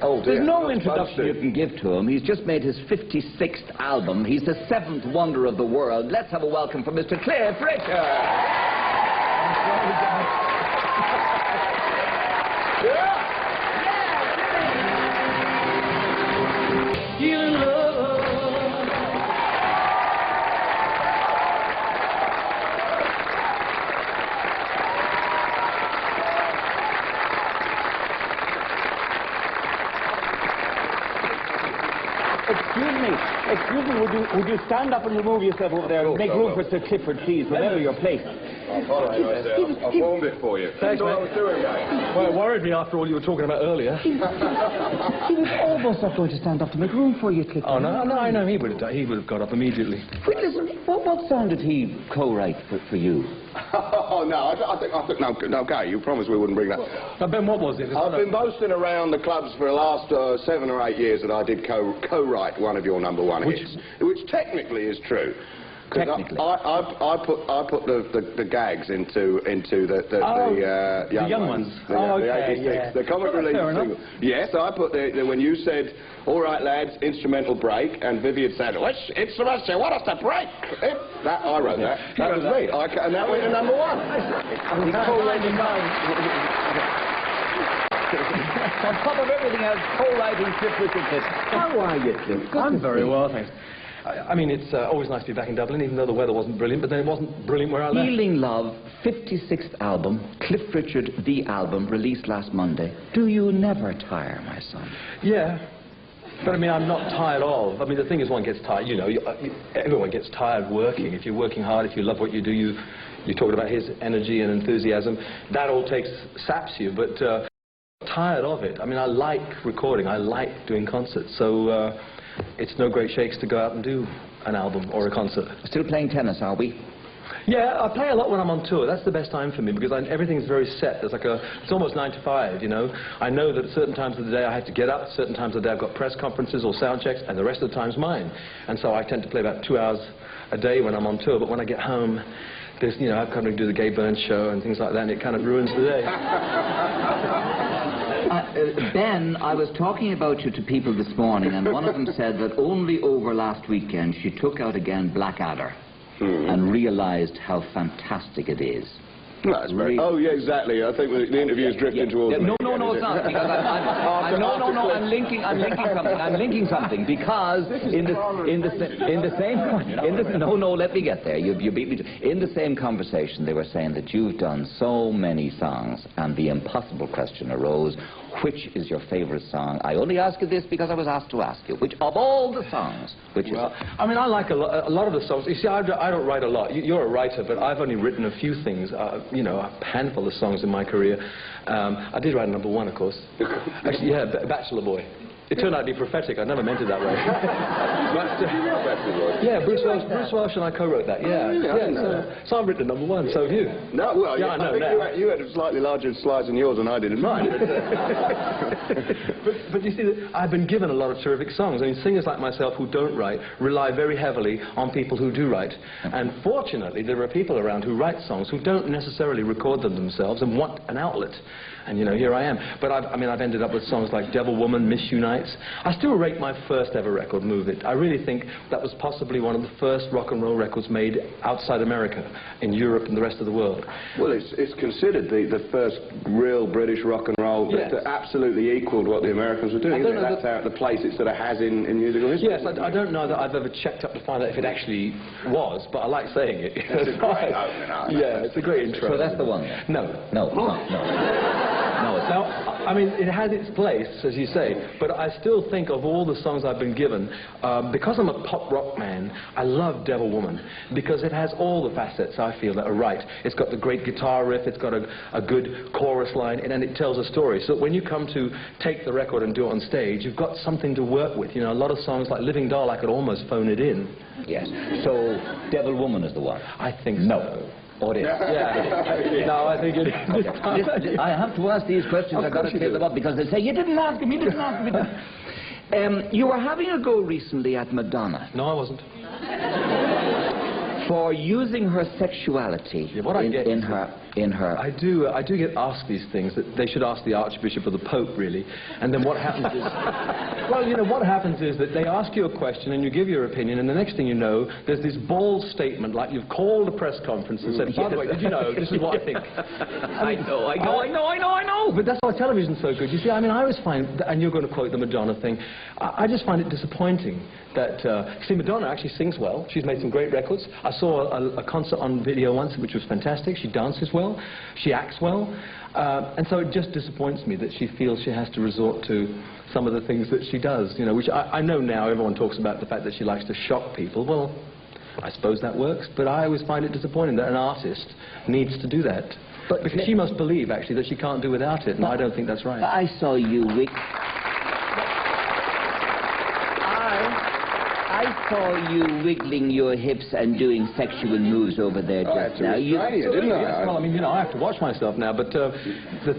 Oh, dear. There's no introduction you can give to him. He's just made his 56th album. He's the 7th wonder of the world. Let's have a welcome for Mr. Cliff Richard. Excuse me, would you stand up and remove yourself over there and make room for Sir Clifford, please? Remember your place. All right, I formed it for you. Thanks, what I was doing, mate. Well, it worried me after all you were talking about earlier. He was almost not going to stand up to make room for you, Clifford. Oh, no, I know he would have got up immediately. Wait, listen, what song did he co-write for you? Oh, no, I think, no, Gary, you promised we wouldn't bring that. Now, Ben, what was it? I've been boasting around the clubs for the last 7 or 8 years that I did co-write one of your #1 hits, which technically is true. Technically, I put the gags into the young ones. Oh, okay, yeah. The comic relief single. Yes, I put when you said, "All right, lads, instrumental break," and Vivian said, "Which instrument? What is the break?" I wrote that. That was me. And that went to #1. On top of everything else, co-writing Cliff Richard. How are you, Cliff? I'm very well, thanks. I mean, it's always nice to be back in Dublin, even though the weather wasn't brilliant, but then it wasn't brilliant where I left. Healing Love, 56th album, Cliff Richard, the album, released last Monday. Do you never tire, my son? Yeah. But, I mean, I'm not tired of. I mean, the thing is, one gets tired, you know, everyone gets tired working. If you're working hard, if you love what you do, you talked about his energy and enthusiasm, that all saps you, but tired of it. I mean, I like recording, I like doing concerts, so it's no great shakes to go out and do an album or a concert. Still playing tennis, are we? Yeah, I play a lot when I'm on tour. That's the best time for me because everything's very set. There's it's almost 9 to 5, you know. I know that at certain times of the day I have to get up, certain times of the day I've got press conferences or sound checks, and the rest of the time's mine. And so I tend to play about 2 hours a day when I'm on tour, but when I get home, there's, you know, I've come to do the Gay Burns show and things like that, and it kind of ruins the day. Ben, I was talking about you to people this morning, and one of them said that only over last weekend she took out again Blackadder and realized how fantastic it is. That's very... Oh, yeah, exactly. I think the interview's drifting towards me. No, it's not. Because I'm linking something. Because let me get there. You beat me to... In the same conversation, they were saying that you've done so many songs, and the impossible question arose, which is your favorite song? I only ask you this because I was asked to ask you. Which, of all the songs, which is... I mean, I like a lot of the songs. You see, I don't write a lot. You're a writer, but I've only written a few things. You know, a handful of songs in my career. I did write #1, of course. Actually, yeah, Bachelor Boy. It turned out to be prophetic. I never meant it that way. Yeah, Bruce Welsh and I co-wrote that. Yeah, so I've written #1. So have you? No, well, yeah, I know. I think you had slightly larger slides than yours, and I did in mine. but you see, I've been given a lot of terrific songs. I mean, singers like myself who don't write rely very heavily on people who do write. And fortunately, there are people around who write songs who don't necessarily record them themselves and want an outlet. And, you know, here I am. But I've ended up with songs like Devil Woman, Miss You Nights. I still rate my first ever record, Move It. I really think that was possibly one of the first rock and roll records made outside America, in Europe and the rest of the world. Well, it's considered the first real British rock and roll that absolutely equaled what the Americans were doing. That's the place it sort of has in musical history. Yes, I don't know that I've ever checked up to find out if it actually was, but I like saying it. It's a great opener. Yeah, it's a great intro. So that's the one. No. Now, I mean, it has its place, as you say, but I still think of all the songs I've been given, because I'm a pop rock man, I love Devil Woman, because it has all the facets, I feel, that are right. It's got the great guitar riff, it's got a good chorus line, and it tells a story. So when you come to take the record and do it on stage, you've got something to work with. You know, a lot of songs like Living Doll, I could almost phone it in. Yes. So, Devil Woman is the one? I think no. So. Or it is. Yeah. No, I think it is. Okay. I have to ask these questions. I've got to take them up because they say, you didn't ask me, You were having a go recently at Madonna. No, I wasn't. For using her sexuality in her in her... I do get asked these things, that they should ask the Archbishop or the Pope, really. And then what happens is... Well, you know, what happens is that they ask you a question and you give your opinion, and the next thing you know, there's this bold statement, like you've called a press conference and said, by the way, did you know, this is what I think. I know. But that's why television's so good. You see, I mean, I always find, and you're going to quote the Madonna thing, I just find it disappointing that, see, Madonna actually sings well. She's made some great records. I saw a concert on video once, which was fantastic. She dances well. She acts well. And so it just disappoints me that she feels she has to resort to some of the things that she does, you know, which I know now everyone talks about the fact that she likes to shock people. Well, I suppose that works, but I always find it disappointing that an artist needs to do that. But because she must believe, actually, that she can't do without it, and I don't think that's right. I saw you... I saw you wiggling your hips and doing sexual moves over there just now. Didn't I? Well, I mean, you know, I have to watch myself now, but the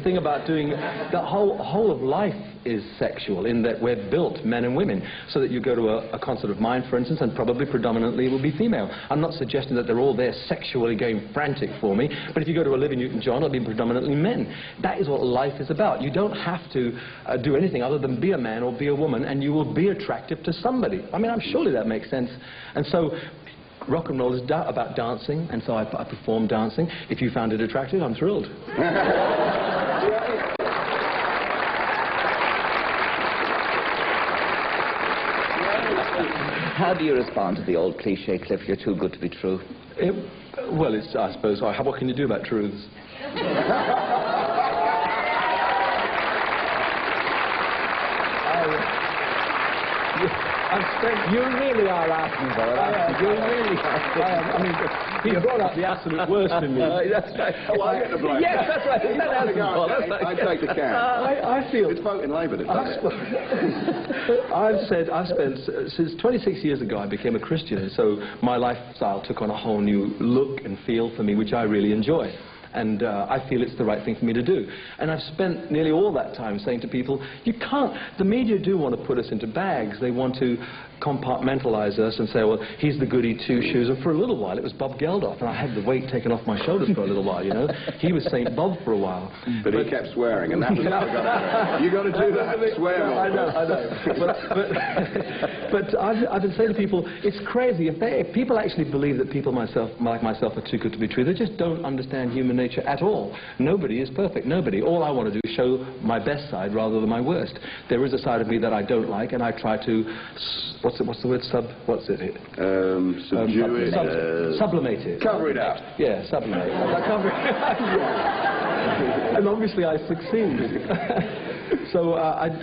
thing about doing... The whole of life is sexual, in that we're built, men and women, so that you go to a concert of mine, for instance, and probably predominantly it will be female. I'm not suggesting that they're all there sexually going frantic for me, but if you go to Olivia Newton-John, it'll be predominantly men. That is what life is about. You don't have to do anything other than be a man or be a woman, and you will be attractive to somebody. I mean, surely that makes sense. And so rock and roll is about dancing, and so I perform dancing. If you found it attractive, I'm thrilled. How do you respond to the old cliché, Cliff, you're too good to be true? Well, it's, I suppose, what can you do about truths? You really are asking for it. You really are. I mean, he brought up the absolute worst in me. That's right. Oh, I get the blame. Yes, that's right. I take the can. I feel... It's voting Labour that does it. I've spent, since 26 years ago, I became a Christian, and so my lifestyle took on a whole new look and feel for me, which I really enjoy. And I feel it's the right thing for me to do. And I've spent nearly all that time saying to people, you can't... The media do want to put us into bags. They want to compartmentalize us and say, well, he's the goody two-shoes. And for a little while, it was Bob Geldof, and I had the weight taken off my shoulders for a little while, you know. He was St. Bob for a while. But he kept swearing, and that was... You got to do that. Swear more. I know. But I've been saying to people, it's crazy. If people actually believe that people like myself are too good to be true, they just don't understand human nature at all. Nobody is perfect. Nobody. All I want to do is show my best side rather than my worst. There is a side of me that I don't like, and I try to... What's the word? Subdue it. Sublimate it. Cover it up. Yeah, sublimate. And obviously I succeed. So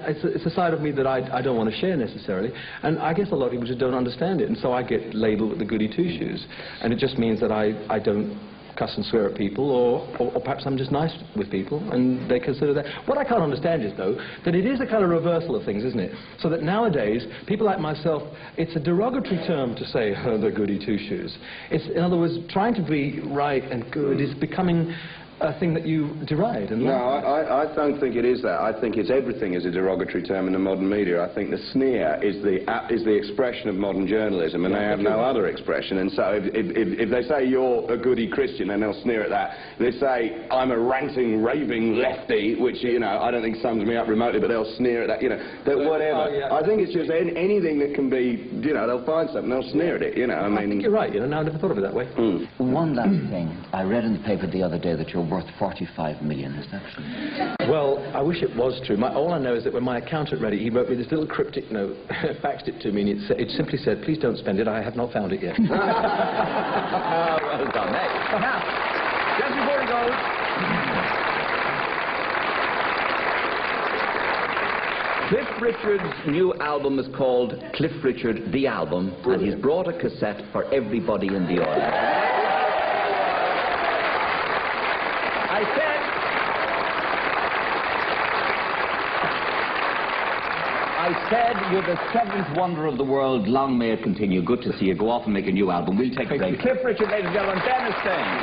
it's a side of me that I don't want to share necessarily. And I guess a lot of people just don't understand it. And so I get labelled with the goody two-shoes. And it just means that I don't cuss and swear at people, or perhaps I'm just nice with people, and they consider that. What I can't understand is, though, that it is a kind of reversal of things, isn't it? So that nowadays, people like myself, it's a derogatory term to say, oh, the goody two-shoes. It's, in other words, trying to be right and good is becoming a thing that you deride and No, I don't think it is that. I think it's everything is a derogatory term in the modern media. I think the sneer is the expression of modern journalism, and they have no other expression. And so if they say you're a goody Christian, then they'll sneer at that. If they say I'm a ranting, raving lefty, which, you know, I don't think sums me up remotely, but they'll sneer at that, you know, that whatever. I think it's just anything that can be, you know, they'll find something, they'll sneer at it, you know. I think you're right, you know, I never thought of it that way. One last thing. I read in the paper the other day that you're worth 45 million. Is that true? Well, I wish it was true. All I know is that when my accountant read it, he wrote me this little cryptic note, faxed it to me, and it simply said, please don't spend it, I have not found it yet. Well done, mate. Now, just before he goes... Cliff Richard's new album is called Cliff Richard, The Album, and he's brought a cassette for everybody in the audience. I said you're the seventh wonder of the world. Long may it continue. Good to see you. Go off and make a new album. We'll take a break. Cliff Richard, ladies and gentlemen, Dennis Stane.